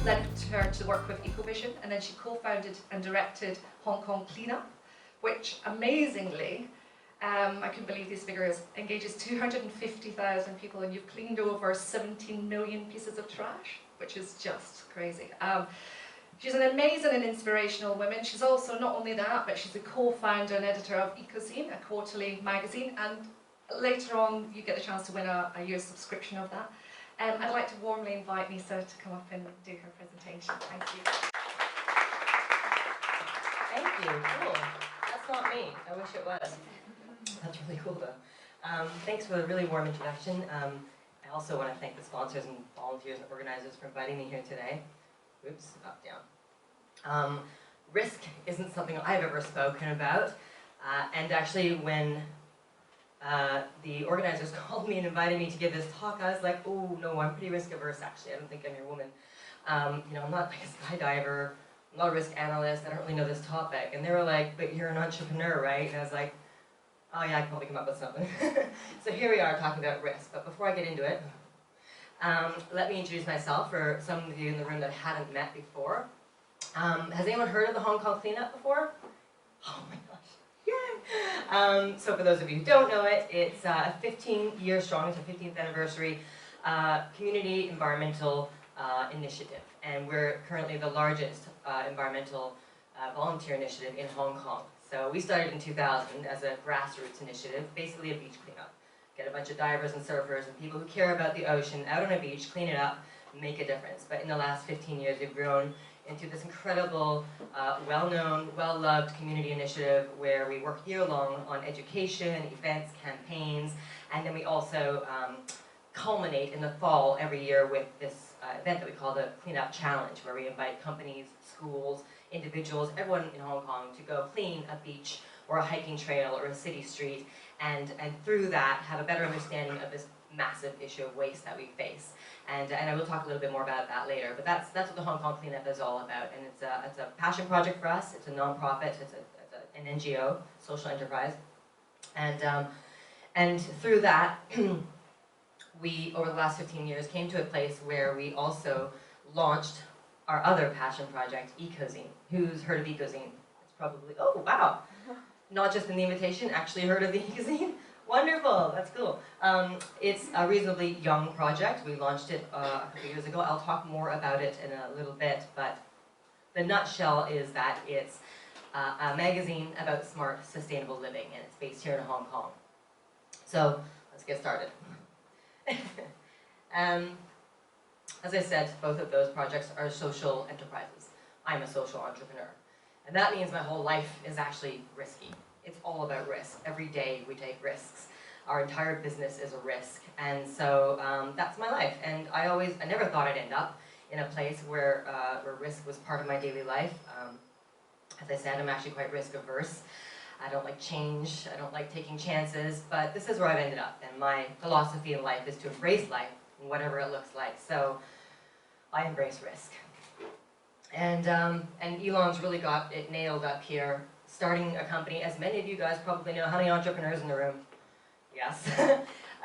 led her to work with Ecozine, and then she co-founded and directed Hong Kong Cleanup, which amazingly, I couldn't believe these figures, engages 250,000 people, and you've cleaned over 17 million pieces of trash, which is just crazy. She's an amazing and inspirational woman. She's also, not only that, but she's a co-founder and editor of Ecozine, a quarterly magazine, and later on you get the chance to win a year's subscription of that. I'd like to warmly invite Nissa to come up and do her presentation. Thank you. Thank you. Cool. That's not me. I wish it was. That's really cool, though. Thanks for the really warm introduction. I also want to thank the sponsors and volunteers and organizers for inviting me here today. Oops, up, down. Risk isn't something I've ever spoken about. And actually, when the organizers called me and invited me to give this talk, I was like, oh, no, I'm pretty risk averse, actually. I don't think I'm your woman. You know, I'm not like a skydiver. I'm not a risk analyst. I don't really know this topic. And they were like, but you're an entrepreneur, right? And I was like, oh yeah, I can probably come up with something. So here we are talking about risk. But before I get into it, let me introduce myself for some of you in the room that I hadn't met before. Has anyone heard of the Hong Kong Cleanup before? Oh my gosh. Yay! So for those of you who don't know it, it's a 15-year strong, it's our 15th anniversary community environmental initiative. And we're currently the largest environmental volunteer initiative in Hong Kong. So we started in 2000 as a grassroots initiative, basically a beach cleanup. Get a bunch of divers and surfers and people who care about the ocean out on a beach, clean it up, make a difference. But in the last 15 years, we've grown into this incredible, well-known, well-loved community initiative where we work year-long on education, events, campaigns, and then we also culminate in the fall every year with this event that we call the Cleanup Challenge, where we invite companies, schools, individuals, everyone in Hong Kong to go clean a beach or a hiking trail or a city street, and through that have a better understanding of this massive issue of waste that we face. And I will talk a little bit more about that later, but that's what the Hong Kong Cleanup is all about, and it's a passion project for us. It's a non-profit, it's an NGO, social enterprise, and through that, we, over the last 15 years, came to a place where we also launched our other passion project, Ecozine. Who's heard of Ecozine? It's probably, oh wow! Not just in the invitation, actually heard of the Ecozine? Wonderful, that's cool. It's a reasonably young project. We launched it a couple years ago. I'll talk more about it in a little bit, but the nutshell is that it's a magazine about smart, sustainable living, and it's based here in Hong Kong. So let's get started. As I said, both of those projects are social enterprises. I'm a social entrepreneur. And that means my whole life is actually risky. It's all about risk. Every day we take risks. Our entire business is a risk. And so that's my life. And I never thought I'd end up in a place where risk was part of my daily life. As I said, I'm actually quite risk averse. I don't like change. I don't like taking chances. But this is where I've ended up. And my philosophy in life is to embrace life, whatever it looks like. So I embrace risk. And Elon's really got it nailed up here. Starting a company, as many of you guys probably know. How many entrepreneurs in the room? Yes.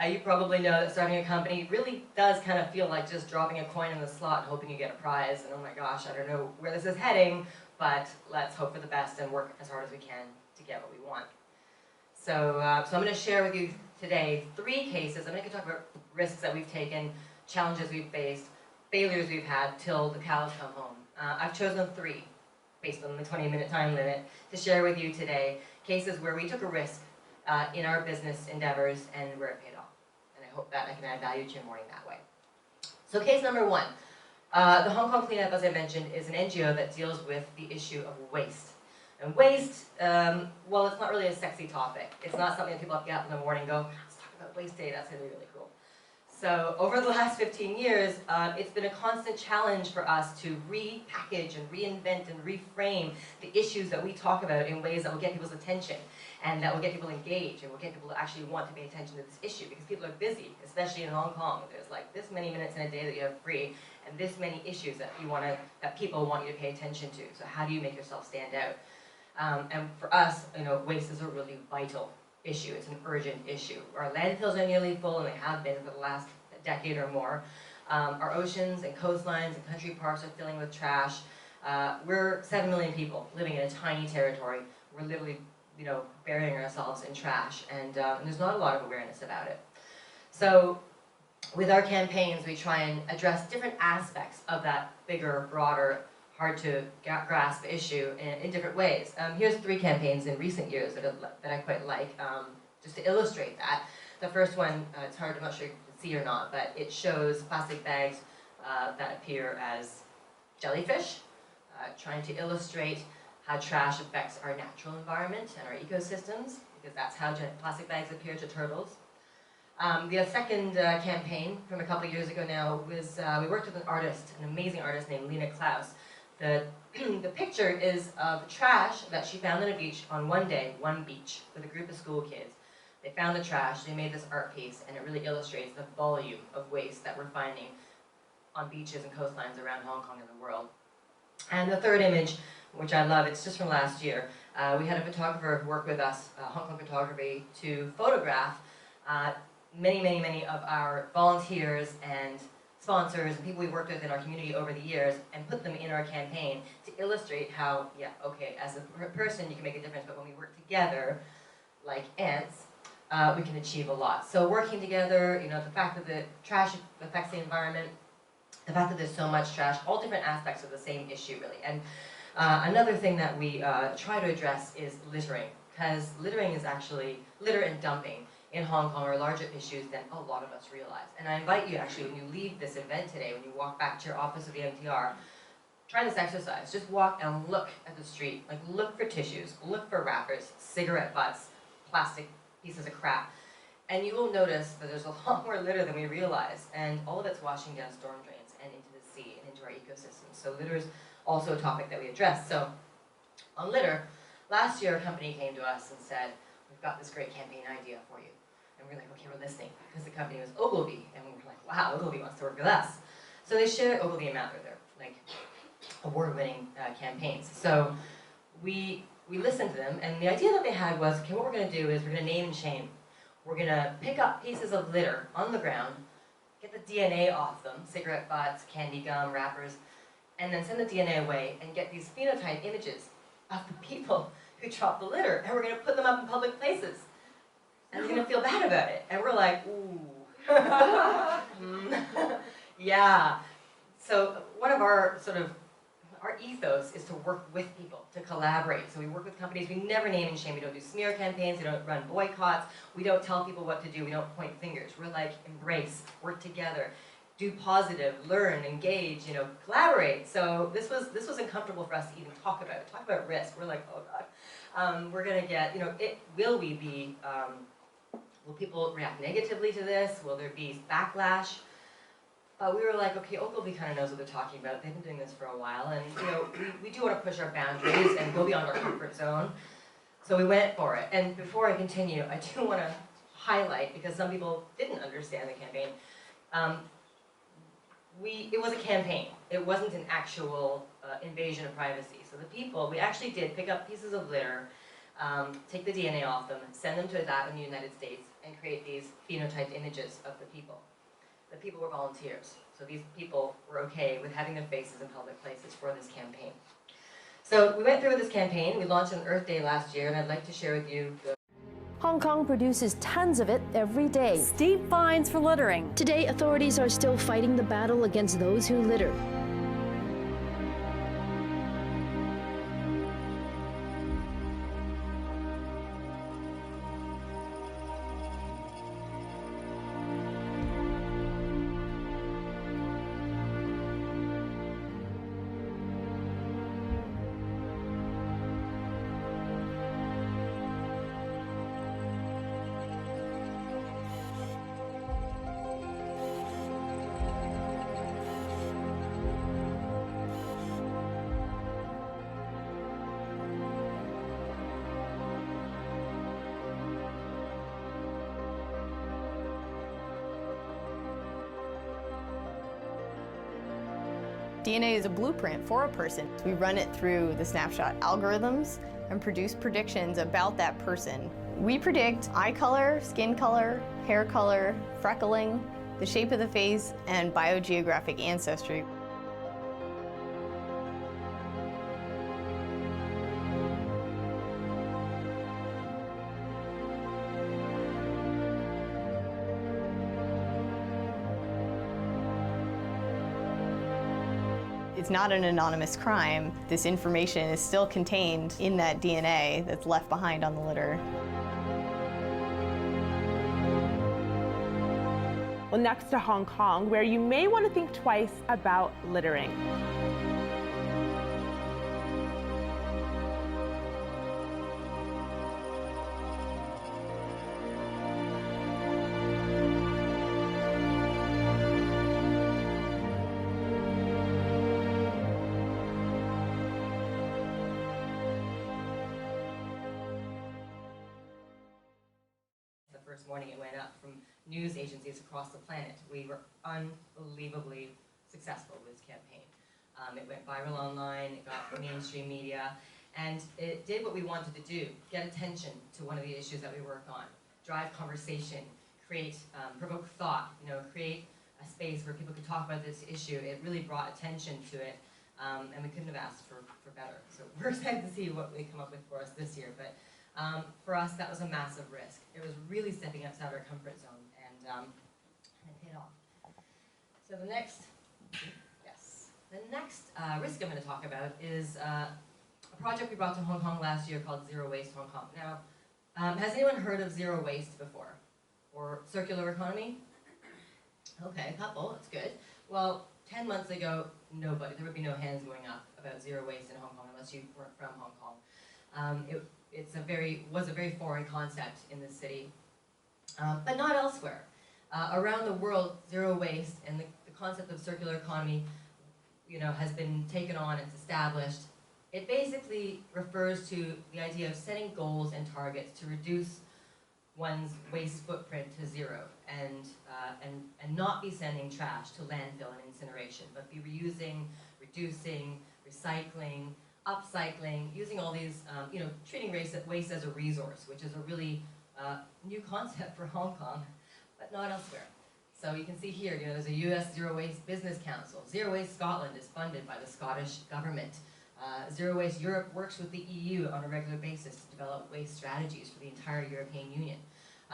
You probably know that starting a company really does kind of feel like just dropping a coin in the slot and hoping you get a prize. And oh my gosh, I don't know where this is heading, but let's hope for the best and work as hard as we can to get what we want. So I'm going to share with you today 3 cases. I'm going to talk about risks that we've taken, challenges we've faced, failures we've had till the cows come home. I've chosen 3, based on the 20-minute time limit, to share with you today, cases where we took a risk in our business endeavors and where it paid off. And I hope that I can add value to your morning that way. So case number 1. The Hong Kong Cleanup, as I mentioned, is an NGO that deals with the issue of waste. And waste, well, it's not really a sexy topic. It's not something that people have to get up in the morning and go, let's talk about waste day, that's going to be really cool. So over the last 15 years, it's been a constant challenge for us to repackage and reinvent and reframe the issues that we talk about in ways that will get people's attention and that will get people engaged and will get people to actually want to pay attention to this issue, because people are busy, especially in Hong Kong. There's like this many minutes in a day that you have free and this many issues that people want you to pay attention to. So how do you make yourself stand out? And for us, waste is a really vital issue. It's an urgent issue. Our landfills are nearly full, and they have been for the last decade or more. Our oceans and coastlines and country parks are filling with trash. We're 7 million people living in a tiny territory. We're literally, burying ourselves in trash, and there's not a lot of awareness about it. So with our campaigns, we try and address different aspects of that bigger, broader, hard to grasp issue in different ways. Here's 3 campaigns in recent years that I quite like, just to illustrate that. The first one, it's hard, I'm not sure if you can see or not, but it shows plastic bags that appear as jellyfish, trying to illustrate how trash affects our natural environment and our ecosystems, because that's how plastic bags appear to turtles. The second campaign from a couple of years ago now was, we worked with an artist, an amazing artist named Lena Klaus. The picture is of trash that she found on a beach on one day, one beach, with a group of school kids. They found the trash, they made this art piece, and it really illustrates the volume of waste that we're finding on beaches and coastlines around Hong Kong and the world. And the third image, which I love, it's just from last year. We had a photographer work with us, Hong Kong Photography, to photograph many of our volunteers and sponsors and people we worked with in our community over the years, and put them in our campaign to illustrate how, as a person you can make a difference, but when we work together, like ants, we can achieve a lot. So working together, the fact that the trash affects the environment, the fact that there's so much trash, all different aspects of the same issue, really. And another thing that we try to address is littering, because litter and dumping in Hong Kong are larger issues than a lot of us realize. And I invite you, actually, when you leave this event today, when you walk back to your office of the MTR, try this exercise. Just walk and look at the street. Like, look for tissues, look for wrappers, cigarette butts, plastic pieces of crap. And you will notice that there's a lot more litter than we realize, and all of it's washing down storm drains and into the sea and into our ecosystems. So litter is also a topic that we address. So on litter, last year a company came to us and said, we've got this great campaign idea for you. And we're like, okay, we're listening, because the company was Ogilvy, and we were like, wow, Ogilvy wants to work with us. So they shared Ogilvy and Mather, their award-winning campaigns. So we listened to them, and the idea that they had was, okay, what we're going to do is we're going to name and shame. We're going to pick up pieces of litter on the ground, get the DNA off them, cigarette butts, candy gum, wrappers, and then send the DNA away and get these phenotype images of the people who dropped the litter, and we're going to put them up in public places. And they're going to feel bad about it. And we're like, ooh. Yeah. So one of our our ethos is to work with people, to collaborate. So we work with companies. We never name and shame. We don't do smear campaigns. We don't run boycotts. We don't tell people what to do. We don't point fingers. We're like, embrace, work together, do positive, learn, engage, collaborate. So this was uncomfortable for us to even talk about it. Talk about risk. We're like, oh God. We're going to get, will people react negatively to this? Will there be backlash? But we were like, okay, Ogilvy kind of knows what they're talking about. They've been doing this for a while, and we do want to push our boundaries and go beyond our comfort zone. So we went for it. And before I continue, I do want to highlight, because some people didn't understand the campaign, it was a campaign. It wasn't an actual invasion of privacy. So the people, we actually did pick up pieces of litter, take the DNA off them, send them to a lab in the United States, and create these phenotyped images of the people. The people were volunteers, so these people were okay with having their faces in public places for this campaign. So we went through with this campaign. We launched on Earth Day last year, and I'd like to share with you Hong Kong produces tons of it every day. Steep fines for littering. Today, authorities are still fighting the battle against those who litter. DNA is a blueprint for a person. We run it through the snapshot algorithms and produce predictions about that person. We predict eye color, skin color, hair color, freckling, the shape of the face, and biogeographic ancestry. It's not an anonymous crime. This information is still contained in that DNA that's left behind on the litter. Well, next to Hong Kong, where you may want to think twice about littering. First morning it went up from news agencies across the planet. We were unbelievably successful with this campaign. It went viral online, it got mainstream media, and it did what we wanted to do, get attention to one of the issues that we work on, drive conversation, create, provoke thought, create a space where people could talk about this issue. It really brought attention to it, and we couldn't have asked for better. So we're excited to see what they come up with for us this year. But for us, that was a massive risk. It was really stepping outside our comfort zone, and it paid off. So the next risk I'm going to talk about is a project we brought to Hong Kong last year called Zero Waste Hong Kong. Now, has anyone heard of zero waste before? Or circular economy? Okay, a couple, that's good. Well, 10 months ago, nobody, there would be no hands going up about zero waste in Hong Kong unless you weren't from Hong Kong. It was a very foreign concept in this city, but not elsewhere. Around the world, zero waste and the concept of circular economy, has been taken on, it's established. It basically refers to the idea of setting goals and targets to reduce one's waste footprint to zero, and not be sending trash to landfill and incineration, but be reusing, reducing, recycling, upcycling, using all these, treating waste as a resource, which is a really new concept for Hong Kong, but not elsewhere. So you can see here, there's a US Zero Waste Business Council. Zero Waste Scotland is funded by the Scottish government. Zero Waste Europe works with the EU on a regular basis to develop waste strategies for the entire European Union.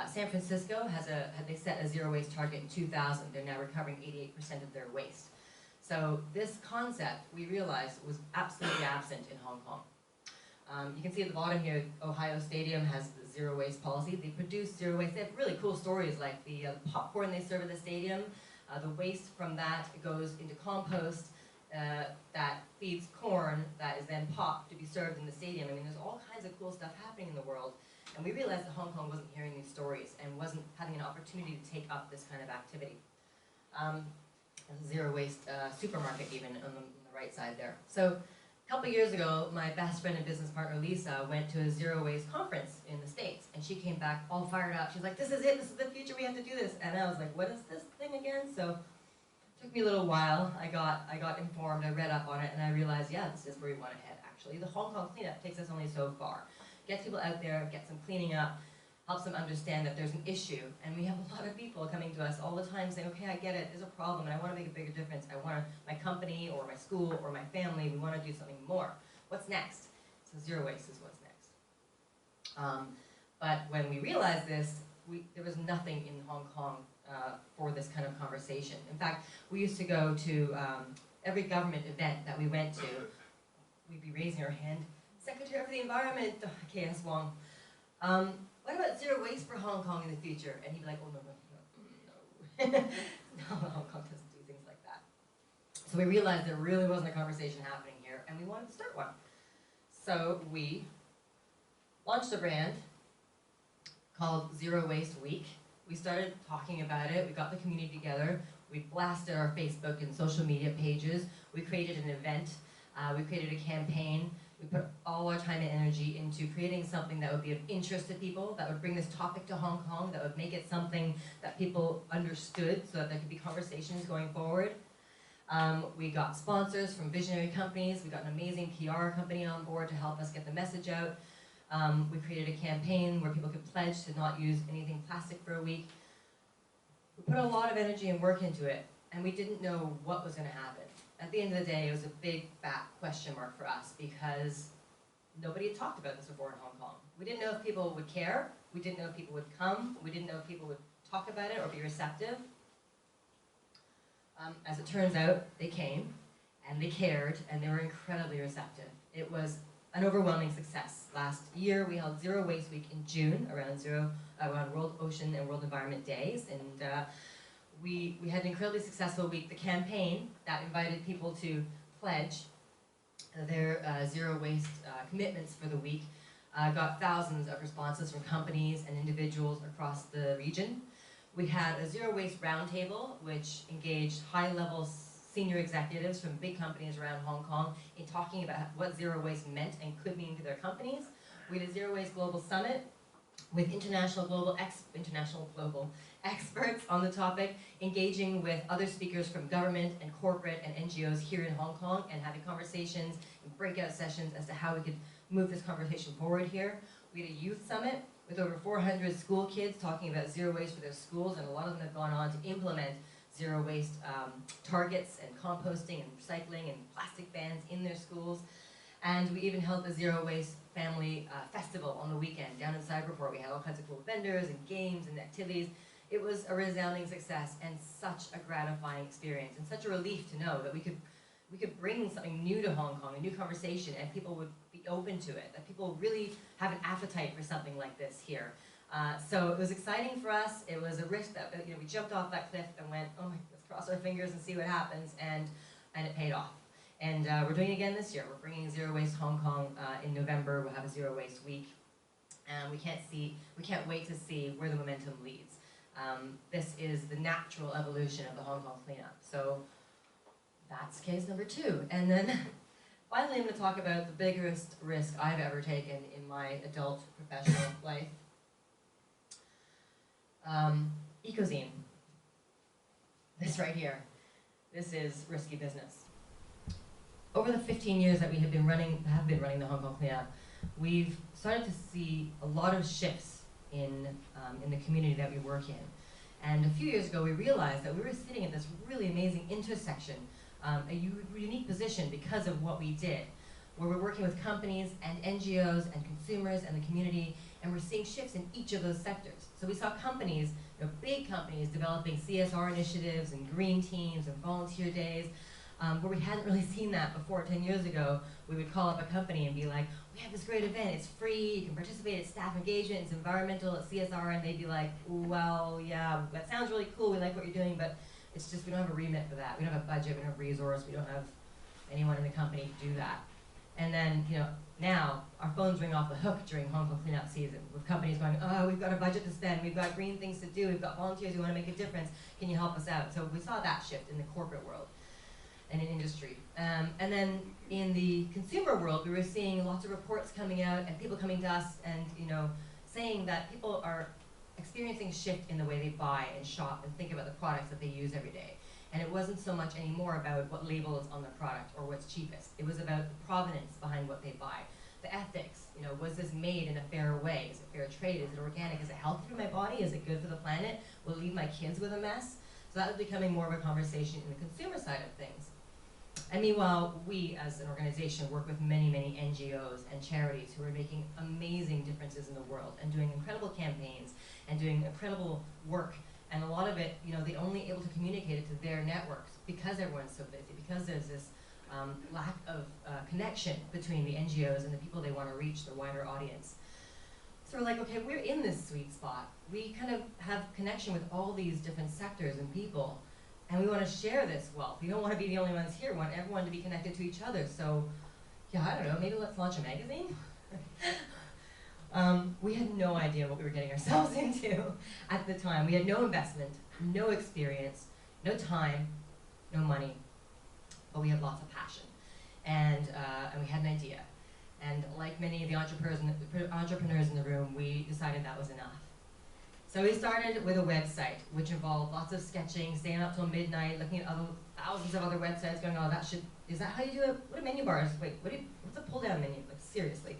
San Francisco they set a zero waste target in 2000. They're now recovering 88% of their waste. So this concept, we realized, was absolutely absent in Hong Kong. You can see at the bottom here, Ohio Stadium has the zero waste policy. They produce zero waste. They have really cool stories like the popcorn they serve at the stadium. The waste from that goes into compost that feeds corn that is then popped to be served in the stadium. I mean, there's all kinds of cool stuff happening in the world. And we realized that Hong Kong wasn't hearing these stories and wasn't having an opportunity to take up this kind of activity. Zero waste supermarket even on the right side there. So a couple years ago, my best friend and business partner Lisa went to a zero waste conference in the States, and she came back all fired up. She's like, this is it, this is the future, we have to do this. And I was like, what is this thing again? So it took me a little while. I got informed, I read up on it, and I realized, yeah, this is where we want to head actually. The Hong Kong cleanup takes us only so far. Get people out there, get some cleaning up, helps them understand that there's an issue. And we have a lot of people coming to us all the time saying, okay, I get it, there's a problem, and I want to make a bigger difference. I want my company or my school or my family, we want to do something more. What's next? So zero waste is what's next. But when we realized this, there was nothing in Hong Kong for this kind of conversation. In fact, we used to go to every government event that we went to, we'd be raising our hand, Secretary of the Environment, K.S. Wong, what about zero waste for Hong Kong in the future? And he'd be like, oh, no. No, Hong Kong doesn't do things like that. So we realized there really wasn't a conversation happening here, and we wanted to start one. So we launched a brand called Zero Waste Week. We started talking about it, we got the community together, we blasted our Facebook and social media pages, we created an event, we created a campaign. We put all our time and energy into creating something that would be of interest to people, that would bring this topic to Hong Kong, that would make it something that people understood so that there could be conversations going forward. We got sponsors from visionary companies. We got an amazing PR company on board to help us get the message out. We created a campaign where people could pledge to not use anything plastic for a week. We put a lot of energy and work into it, and we didn't know what was going to happen. At the end of the day, it was a big, fat question mark for us because nobody had talked about this before in Hong Kong. We didn't know if people would care. We didn't know if people would come. We didn't know if people would talk about it or be receptive. As it turns out, they came, and they cared, and they were incredibly receptive. It was an overwhelming success. Last year, we held Zero Waste Week in June around World Ocean and World Environment Days, and we had an incredibly successful week. The campaign that invited people to pledge their zero waste commitments for the week got thousands of responses from companies and individuals across the region. We had a zero waste roundtable, which engaged high-level senior executives from big companies around Hong Kong in talking about what zero waste meant and could mean to their companies. We had a Zero Waste Global Summit with international global experts on the topic, engaging with other speakers from government and corporate and NGOs here in Hong Kong and having conversations and breakout sessions as to how we could move this conversation forward here. We had a youth summit with over 400 school kids talking about zero waste for their schools, and a lot of them have gone on to implement zero waste targets and composting and recycling and plastic bans in their schools. And we even held the Zero Waste Family Festival on the weekend down in Cyberport. We had all kinds of cool vendors and games and activities. It was a resounding success and such a gratifying experience and such a relief to know that we could bring something new to Hong Kong, a new conversation, and people would be open to it, that people really have an appetite for something like this here. So it was exciting for us. It was a risk that we jumped off that cliff and went, oh my, let's cross our fingers and see what happens, and it paid off. And we're doing it again this year. We're bringing Zero Waste Hong Kong in November. We'll have a Zero Waste Week, and we can't wait to see where the momentum leads. This is the natural evolution of the Hong Kong cleanup. So that's case number 2. And then finally, I'm going to talk about the biggest risk I've ever taken in my adult professional life. Ecozine. This right here. This is risky business. Over the 15 years that we have been running the Hong Kong cleanup, we've started to see a lot of shifts in the community that we work in. And a few years ago, we realized that we were sitting at this really amazing intersection, a unique position because of what we did, where we're working with companies and NGOs and consumers and the community, and we're seeing shifts in each of those sectors. So we saw companies, big companies, developing CSR initiatives and green teams and volunteer days, where we hadn't really seen that before. 10 years ago, we would call up a company and be like, we have this great event, it's free, you can participate, it's staff engagement, it's environmental, it's CSR, and they'd be like, well, yeah, that sounds really cool, we like what you're doing, but it's just, we don't have a remit for that. We don't have a budget, we don't have resource, we don't have anyone in the company to do that. And then, now our phones ring off the hook during Hong Kong cleanup season with companies going, oh, we've got a budget to spend, we've got green things to do, we've got volunteers who want to make a difference, can you help us out? So we saw that shift in the corporate world and in industry. And then in the consumer world, we were seeing lots of reports coming out and people coming to us and saying that people are experiencing a shift in the way they buy and shop and think about the products that they use every day. And it wasn't so much anymore about what label is on the product or what's cheapest. It was about the provenance behind what they buy. The ethics, was this made in a fair way? Is it fair trade? Is it organic? Is it healthy for my body? Is it good for the planet? Will it leave my kids with a mess? So that was becoming more of a conversation in the consumer side of things. And meanwhile, we as an organization work with many, many NGOs and charities who are making amazing differences in the world and doing incredible campaigns and doing incredible work. And a lot of it, they're only able to communicate it to their networks because everyone's so busy, because there's this lack of connection between the NGOs and the people they want to reach, the wider audience. So we're like, okay, we're in this sweet spot. We kind of have connection with all these different sectors and people, and we want to share this wealth. We don't want to be the only ones here. We want everyone to be connected to each other. So, yeah, I don't know, maybe let's launch a magazine? We had no idea what we were getting ourselves into at the time. We had no investment, no experience, no time, no money, but we had lots of passion. And we had an idea. And like many of the entrepreneurs in the room, we decided that was enough. So we started with a website, which involved lots of sketching, staying up till midnight, looking at thousands of other websites, going, oh, is that how you do it? What are menu bars? Wait, what's a pull-down menu? Like, seriously.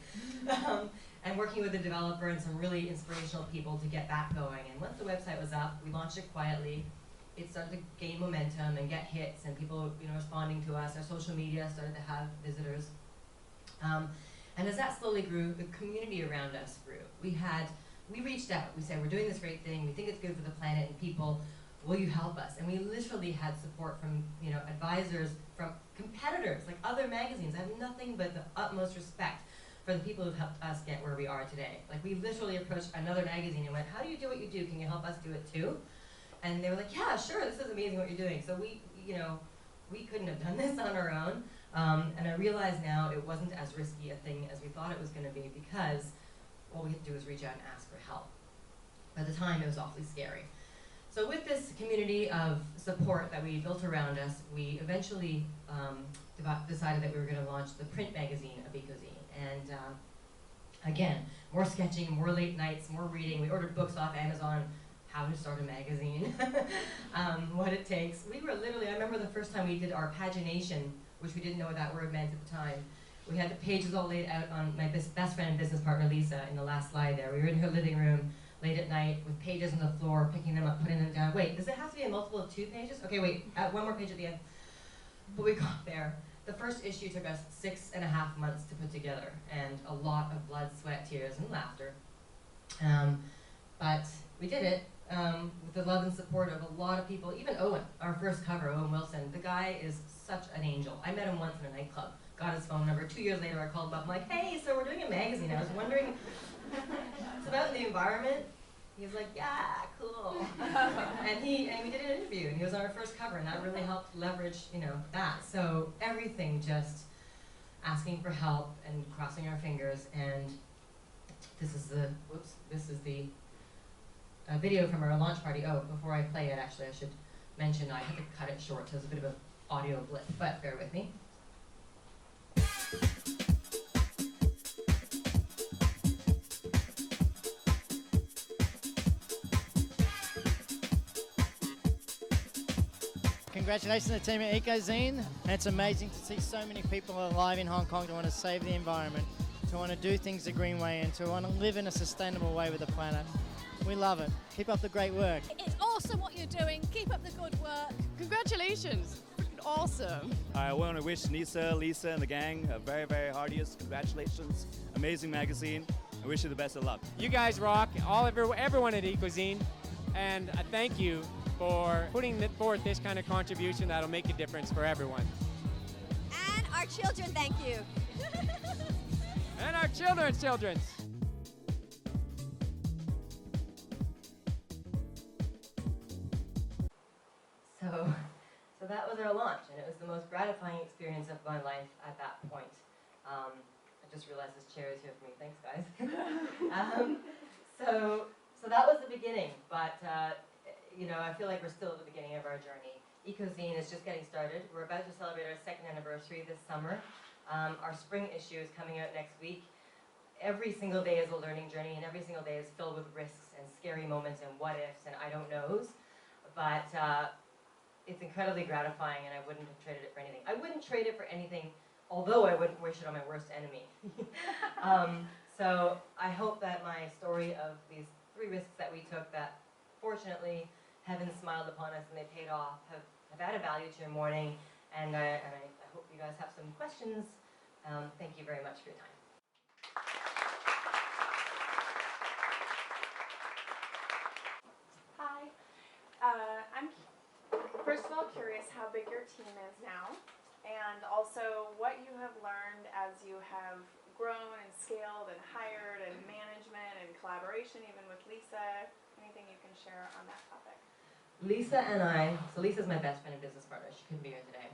and working with a developer and some really inspirational people to get that going. And once the website was up, we launched it quietly. It started to gain momentum and get hits, and people, responding to us. Our social media started to have visitors. And as that slowly grew, the community around us grew. We reached out. We said, we're doing this great thing. We think it's good for the planet and people. Will you help us? And we literally had support from, advisors, from competitors, like other magazines. I have nothing but the utmost respect for the people who've helped us get where we are today. Like, we literally approached another magazine and went, how do you do what you do? Can you help us do it too? And they were like, yeah, sure, this is amazing what you're doing. So we couldn't have done this on our own. And I realize now it wasn't as risky a thing as we thought it was going to be, because all we had to do was reach out and ask for help. At the time, it was awfully scary. So with this community of support that we built around us, we eventually decided that we were going to launch the print magazine of Ecozine. And again, more sketching, more late nights, more reading. We ordered books off Amazon, how to start a magazine, what it takes. We were literally, I remember the first time we did our pagination, which we didn't know what that word meant at the time. We had the pages all laid out on my best friend and business partner, Lisa, in the last slide there. We were in her living room late at night with pages on the floor, picking them up, putting them down. Wait, does it have to be a multiple of 2 pages? Okay, wait, one more page at the end. But we got there. The first issue took us 6.5 months to put together, and a lot of blood, sweat, tears, and laughter. But we did it with the love and support of a lot of people. Even Owen, our first cover, Owen Wilson, the guy is such an angel. I met him once in a nightclub, got his phone number. 2 years later, I called him up. I'm like, hey, so we're doing a magazine. I was wondering, it's about the environment. He was like, yeah, cool. and we did an interview, and he was on our first cover, and that really helped leverage, that. So everything, just asking for help and crossing our fingers. And this is the video from our launch party. Oh, before I play it, actually, I should mention I had to cut it short, so there's a bit of an audio blip, but bear with me. Congratulations to the team at Ecozine. And it's amazing to see so many people alive in Hong Kong to want to save the environment, to want to do things the green way, and to want to live in a sustainable way with the planet. We love it. Keep up the great work. It's awesome what you're doing. Keep up the good work. Congratulations. Freaking awesome. I want to wish Nissa, Lisa, and the gang a very, very heartiest congratulations. Amazing magazine. I wish you the best of luck. You guys rock, everyone at Ecozine, and I thank you for putting forth this kind of contribution that'll make a difference for everyone. And our children, thank you. And our children's. So that was our launch, and it was the most gratifying experience of my life at that point. I just realized this chair is here for me. Thanks, guys. So that was the beginning, but I feel like we're still at the beginning of our journey. Ecozine is just getting started. We're about to celebrate our 2nd anniversary this summer. Our spring issue is coming out next week. Every single day is a learning journey, and every single day is filled with risks and scary moments and what ifs and I don't knows. But it's incredibly gratifying, and I wouldn't have traded it for anything. I wouldn't trade it for anything, although I wouldn't wish it on my worst enemy. So I hope that my story of these 3 risks that we took that fortunately heaven smiled upon us and they paid off have added value to your morning, and I hope you guys have some questions. Thank you very much for your time. Hi. I'm first of all curious how big your team is now, and also what you have learned as you have grown and scaled and hired and management and collaboration, even with Lisa. Anything you can share on that topic? Lisa and I, so Lisa's my best friend and business partner. She couldn't be here today.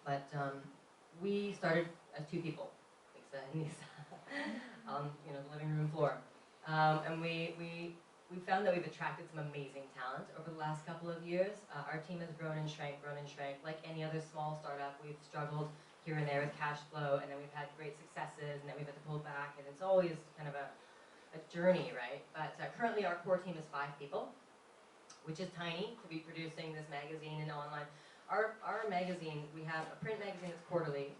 But we started as 2 people, Lisa and Nissa, on the living room floor. And we found that we've attracted some amazing talent over the last couple of years. Our team has grown and shrank. Like any other small startup, we've struggled here and there with cash flow, and then we've had great successes, and then we've had to pull back, and it's always kind of a journey, right? But currently our core team is 5 people, which is tiny to be producing this magazine and online. Our magazine, we have a print magazine that's quarterly.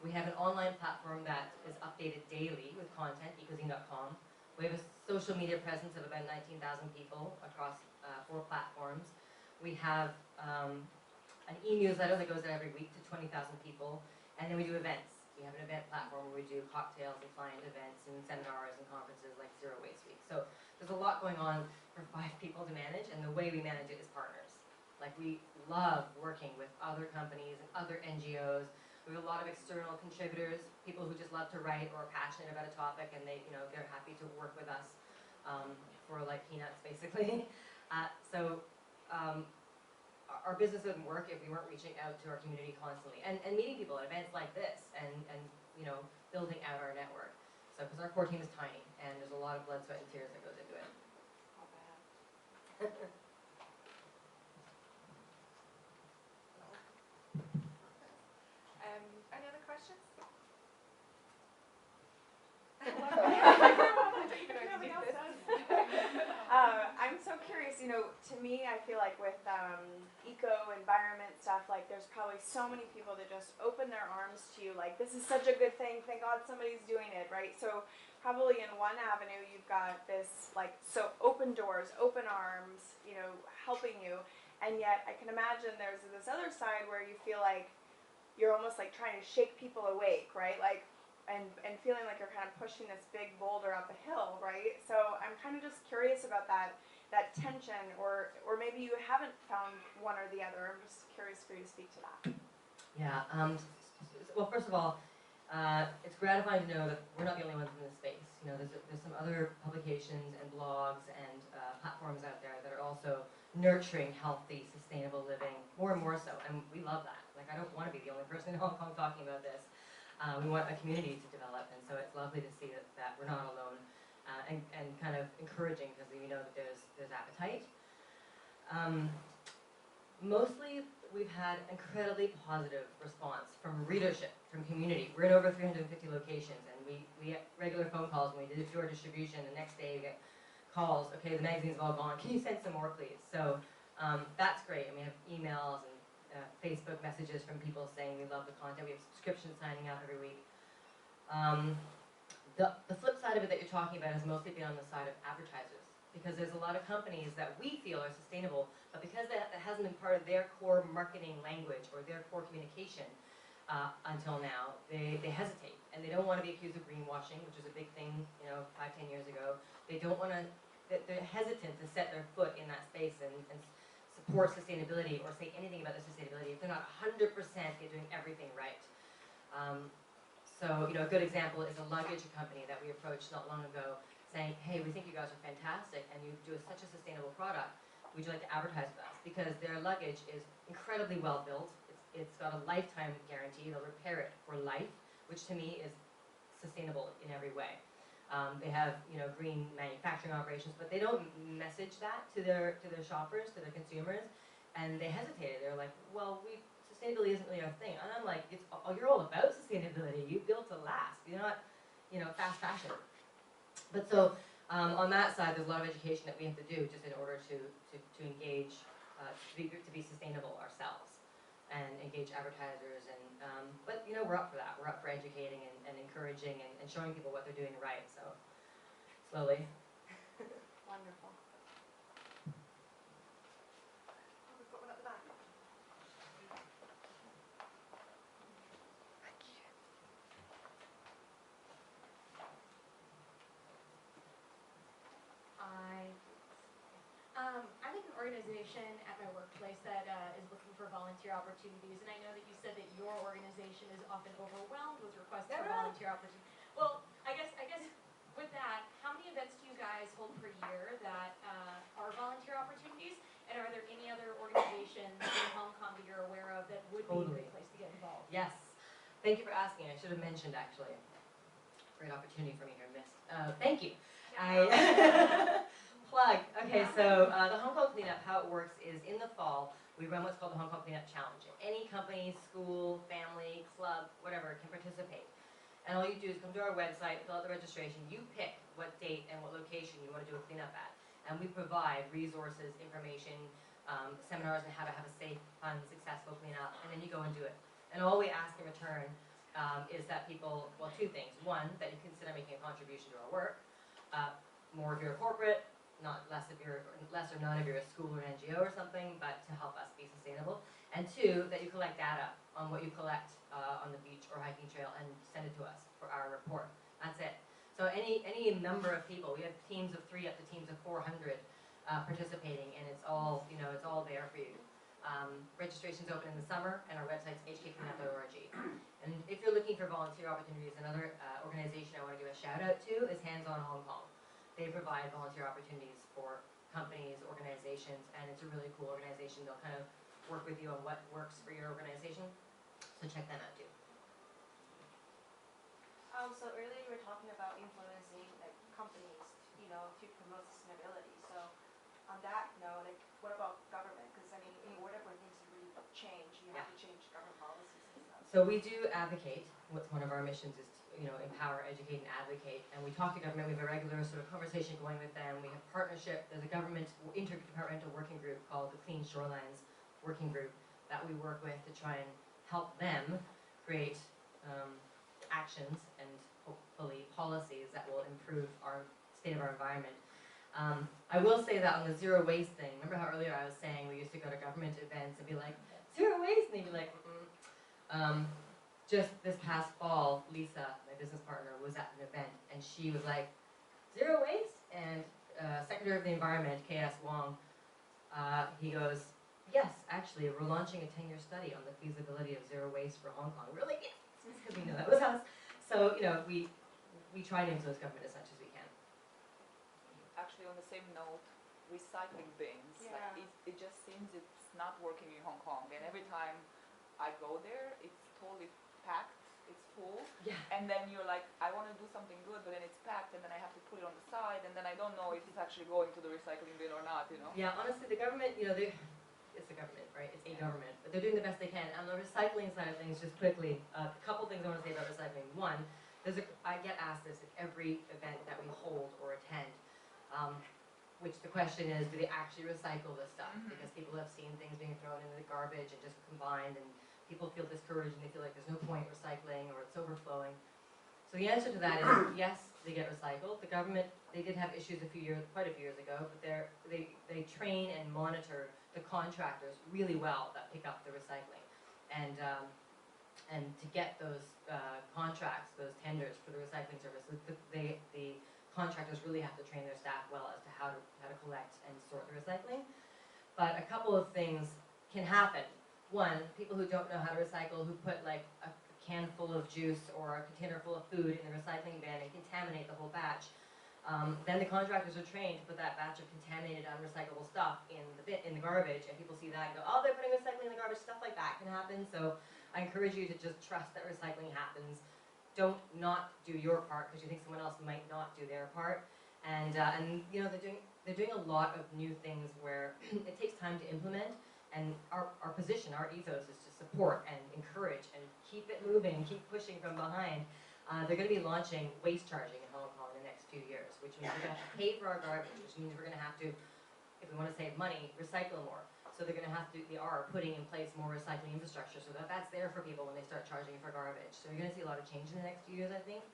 We have an online platform that is updated daily with content, ecozine.com. We have a social media presence of about 19,000 people across 4 platforms. We have an e-newsletter that goes out every week to 20,000 people, and then we do events. We have an event platform where we do cocktails and client events and seminars and conferences like Zero Waste Week. So there's a lot going on for 5 people to manage, and the way we manage it is partners. Like, we love working with other companies and other NGOs. We have a lot of external contributors, people who just love to write or are passionate about a topic, and they're happy to work with us for like peanuts, basically. Our business wouldn't work if we weren't reaching out to our community constantly and meeting people at events like this and building out our network. So, because our core team is tiny and there's a lot of blood, sweat, and tears that goes into it. Any other questions? I'm so curious, to me, I feel like with eco-environment stuff, like there's probably so many people that just open their arms to you, like, this is such a good thing, thank God somebody's doing it, right? So probably in one avenue, you've got this, like, so open doors, open arms, helping you, and yet I can imagine there's this other side where you feel like you're almost like trying to shake people awake, right? Like, and feeling like you're kind of pushing this big boulder up a hill, right? So I'm kind of just curious about that tension, or maybe you haven't found one or the other. I'm just curious for you to speak to that. Yeah. Well, first of all, it's gratifying to know that we're not the only ones in this space. There's some other publications and blogs and platforms out there that are also nurturing healthy, sustainable living, more and more so, and we love that. Like, I don't want to be the only person in Hong Kong talking about this. We want a community to develop, and so it's lovely to see that we're not alone, and kind of encouraging, because we know that there's appetite. Mostly, we've had incredibly positive response from readership, from community. We're in over 350 locations, and we get regular phone calls when we did our distribution. The next day we get calls, okay, the magazine's all gone, can you send some more, please? So that's great, and we have emails and Facebook messages from people saying we love the content. We have subscriptions signing up every week. The flip side of it that you're talking about has mostly been on the side of advertisers, because there's a lot of companies that we feel are sustainable, but because that hasn't been part of their core marketing language or their core communication until now, they hesitate, and they don't want to be accused of greenwashing, which was a big thing 5-10 years ago. They don't want to, they're hesitant to set their foot in that space and support sustainability or say anything about the sustainability if they're not 100% doing everything right. So, a good example is a luggage company that we approached not long ago saying, hey, we think you guys are fantastic and you do such a sustainable product. Would you like to advertise with us? Because their luggage is incredibly well built. It's got a lifetime guarantee. They'll repair it for life, which to me is sustainable in every way. They have, green manufacturing operations, but they don't message that to their shoppers, to their consumers, and they hesitated. They're like, well, sustainability isn't really our thing. And I'm like, you're all about sustainability. You built to last. You're not, fast fashion. But so on that side, there's a lot of education that we have to do just in order to engage, to be sustainable ourselves and engage advertisers. And but we're up for that. We're up for educating and encouraging and showing people what they're doing right. So slowly. Wonderful. We've got one at the back. I'm in an organization at my workplace that is looking for volunteer opportunities, and I know that you said that your organization is often overwhelmed with requests for volunteer opportunities. Well, I guess with that, how many events do you guys hold per year that are volunteer opportunities, and are there any other organizations in Hong Kong that you're aware of that would be a great place to get involved? Yes. Thank you for asking. I should have mentioned, actually. Great opportunity for me here, missed. Thank you. Plug. Okay, so the Hong Kong Cleanup, how it works is in the fall, we run what's called the Hong Kong Cleanup Challenge. Any company, school, family, club, whatever, can participate. And all you do is come to our website, fill out the registration. You pick what date and what location you want to do a cleanup at. And we provide resources, information, seminars on how to have a safe, fun, successful cleanup, and then you go and do it. And all we ask in return is that people, well, two things. One, that you consider making a contribution to our work. More if you're a corporate, less or none if you're a school or an NGO or something, but to help us be sustainable. And two, that you collect data on what you collect on the beach or hiking trail and send it to us for our report. That's it. So any number of people, we have teams of 3 up to teams of 400 participating, and it's all there for you. Registration's open in the summer, and our website's hkcleanup.org. And if you're looking for volunteer opportunities, another organization I want to give a shout out to is Hands On Hong Kong. They provide volunteer opportunities for companies, organizations, and it's a really cool organization. They'll kind of work with you on what works for your organization. So check them out too. So earlier you were talking about influencing like companies, to promote sustainability. So on that note, like what about government? Because I mean, in order for things to really change, you have to change government policies and stuff. So we do advocate. What's one of our missions is to, empower, educate, and advocate. And we talk to government. We have a regular sort of conversation going with them. We have partnership. There's a government interdepartmental working group called the Clean Shorelines Working Group that we work with to try and help them create actions and hopefully policies that will improve our state of our environment. I will say that on the zero waste thing, remember how earlier I was saying we used to go to government events and be like, zero waste, and they'd be like, just this past fall, Lisa, my business partner, was at an event, and she was like, zero waste? And Secretary of the Environment, K.S. Wong, he goes, yes, actually, we're launching a 10-year study on the feasibility of zero waste for Hong Kong. We're like, yes, because we know that was us. So, we try to influence government as much as we can. Actually, on the same note, recycling bins, like it just seems it's not working in Hong Kong. And every time I go there, it's totally packed, it's full. Yeah. And then you're like, I want to do something good, but then it's packed, and then I have to put it on the side, and then I don't know if it's actually going to the recycling bin or not, Yeah, honestly, the government, it's the government, right? It's a government, but they're doing the best they can. On the recycling side of things, just quickly, a couple things I want to say about recycling. One, I get asked this at every event that we hold or attend, which the question is, do they actually recycle this stuff? Because people have seen things being thrown into the garbage and just combined, and people feel discouraged and they feel like there's no point recycling or it's overflowing. So the answer to that is yes, they get recycled. The government, they did have issues quite a few years ago, but they train and monitor the contractors really well that pick up the recycling. And to get those contracts, those tenders for the recycling service, the contractors really have to train their staff well as to how to collect and sort the recycling. But a couple of things can happen. One, people who don't know how to recycle, who put like a can full of juice or a container full of food in the recycling bin and contaminate the whole batch. Then the contractors are trained to put that batch of contaminated, unrecyclable stuff in the garbage, and people see that and go, oh, they're putting recycling in the garbage. Stuff like that can happen. So I encourage you to just trust that recycling happens. Don't not do your part because you think someone else might not do their part. And they're doing a lot of new things where it takes time to implement. And our position, our ethos is to support and encourage and keep it moving, keep pushing from behind. They're going to be launching waste charging in Hong Kong in the next few years, which means we're going to have to pay for our garbage, which means we're going to have to, if we want to save money, recycle more. So they're going to have to, they are putting in place more recycling infrastructure so that that's there for people when they start charging for garbage. So you're going to see a lot of change in the next few years, I think.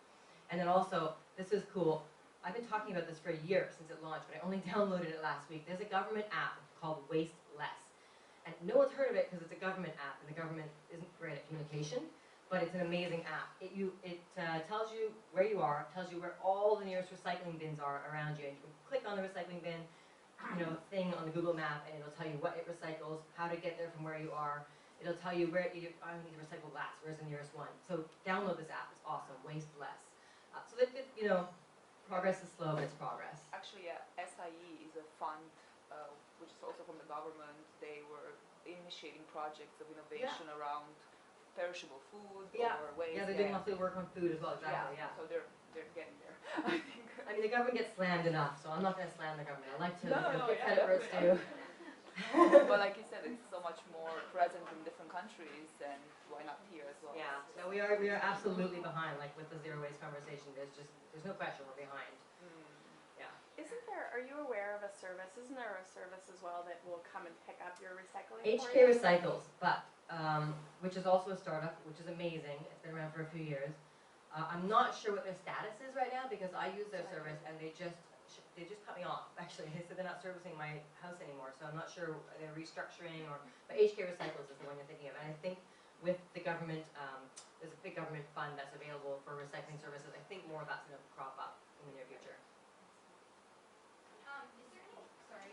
And then also, this is cool. I've been talking about this for a year since it launched, but I only downloaded it last week. There's a government app called Waste Less. And no one's heard of it because it's a government app, and the government isn't great at communication, but it's an amazing app. It tells you where you are, tells you where all the nearest recycling bins are around you, and you can click on the recycling bin, thing on the Google map, and it'll tell you what it recycles, how to get there from where you are. It'll tell you where I need to recycle glass, where's the nearest one. So download this app, it's awesome, Waste Less. So that, progress is slow, but it's progress. Actually, SIE is a fund which is also from the government. They were initiating projects of innovation around perishable food or waste. Yeah, they're doing lots of work on food as well, exactly, yeah. So they're getting there, I think. I mean, the government gets slammed enough, so I'm not going to slam the government. I like to give credit where it's due. But like you said, it's so much more present in different countries, and why not here as well? Yeah, no, we are absolutely behind, like with the zero waste conversation. There's no question we're behind. Are you aware isn't there a service as well that will come and pick up your recycling? HK for you? recycles, but which is also a startup, which is amazing. It's been around for a few years. I'm not sure what their status is right now because I use their service and they just cut me off. Actually, they said they're not servicing my house anymore, so I'm not sure they're restructuring or. But HK Recycles is the one you're thinking of, and I think with the government, there's a big government fund that's available for recycling services. I think more of that's going to crop up in the near future.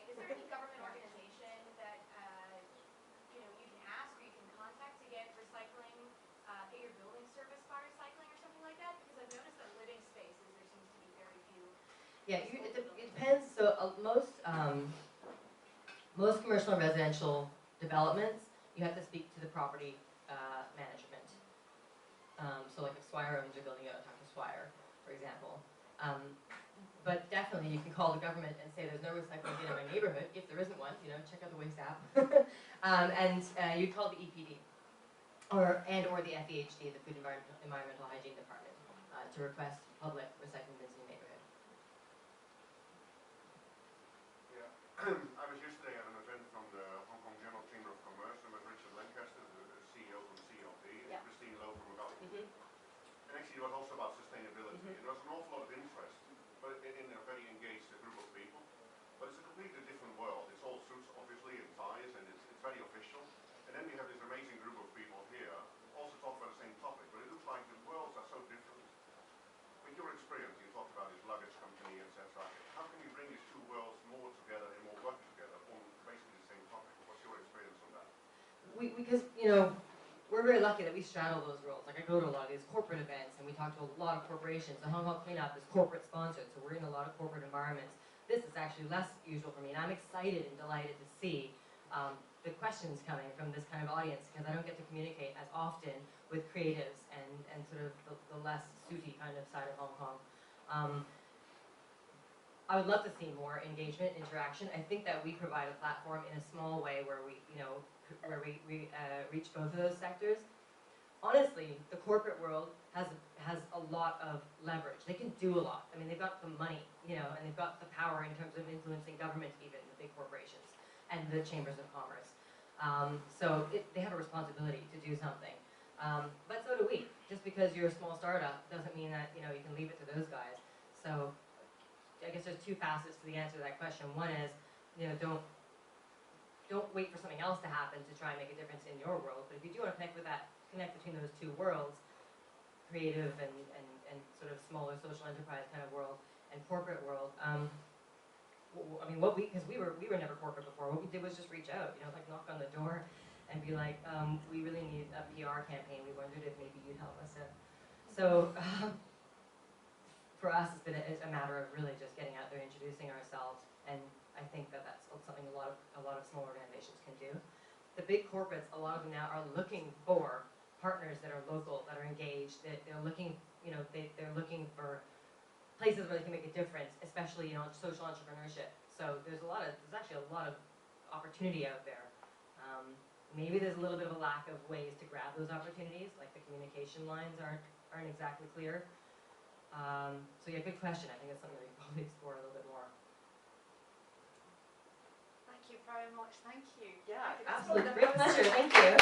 Is there any government organization that you can ask or you can contact to get recycling, get your building service by recycling or something like that? Because I've noticed that living spaces there seems to be very few. Yeah, it depends. So most commercial and residential developments, you have to speak to the property management. So like if Swire owns your building, you have to talk to Swire, for example. But definitely you can call the government and say there's no recycling bin in my neighborhood. If there isn't one, check out the waste app. And you call the EPD or the FEHD, the Food Environmental Hygiene Department, to request public recycling bins in your neighborhood. Yeah, I was yesterday at an event from the Hong Kong General Chamber of Commerce and with Richard Lancaster, the CEO from CLP, and Christine Lowe from Valley. And actually it was also about sustainability. There was an awful lot of interest, but in a very engaged group of people. But it's a completely different world. It's all suits, obviously, and ties, and it's very official. And then we have this amazing group of people here also talk about the same topic, but it looks like the worlds are so different. With your experience, you talked about this luggage company, etc. How can we bring these two worlds more together and more work together on basically the same topic? What's your experience on that? Because we're very lucky that we straddle those roles. Like I go to a lot of these corporate events and we talk to a lot of corporations. The Hong Kong Cleanup is corporate sponsored, so we're in a lot of corporate environments. This is actually less usual for me, and I'm excited and delighted to see the questions coming from this kind of audience because I don't get to communicate as often with creatives and sort of the less suity kind of side of Hong Kong. I would love to see more engagement, interaction. I think that we provide a platform in a small way where we reach both of those sectors. Honestly, the corporate world has a lot of leverage. They can do a lot. I mean, they've got the money, and they've got the power in terms of influencing government, even the big corporations and the chambers of commerce. So they have a responsibility to do something. But so do we. Just because you're a small startup doesn't mean that you can leave it to those guys. So I guess there's two facets to the answer to that question. One is, don't wait for something else to happen to try and make a difference in your world. But if you do want to connect between those two worlds, creative and sort of smaller social enterprise kind of world and corporate world. I mean, because we were never corporate before. What we did was just reach out, like knock on the door and be like, we really need a PR campaign. We wondered if maybe you'd help us out. So for us, it's been a matter of really just getting out there, introducing ourselves, and I think that that's something a lot of small organizations can do. The big corporates, a lot of them now are looking for partners that are local, that are engaged. That they're looking, they're looking for places where they can make a difference, especially social entrepreneurship. So there's actually a lot of opportunity out there. Maybe there's a little bit of a lack of ways to grab those opportunities, like the communication lines aren't exactly clear. So yeah, good question. I think it's something that we can probably explore a little bit more. Thank you very much. Thank you. Yeah, absolutely. Great pleasure. Thank you.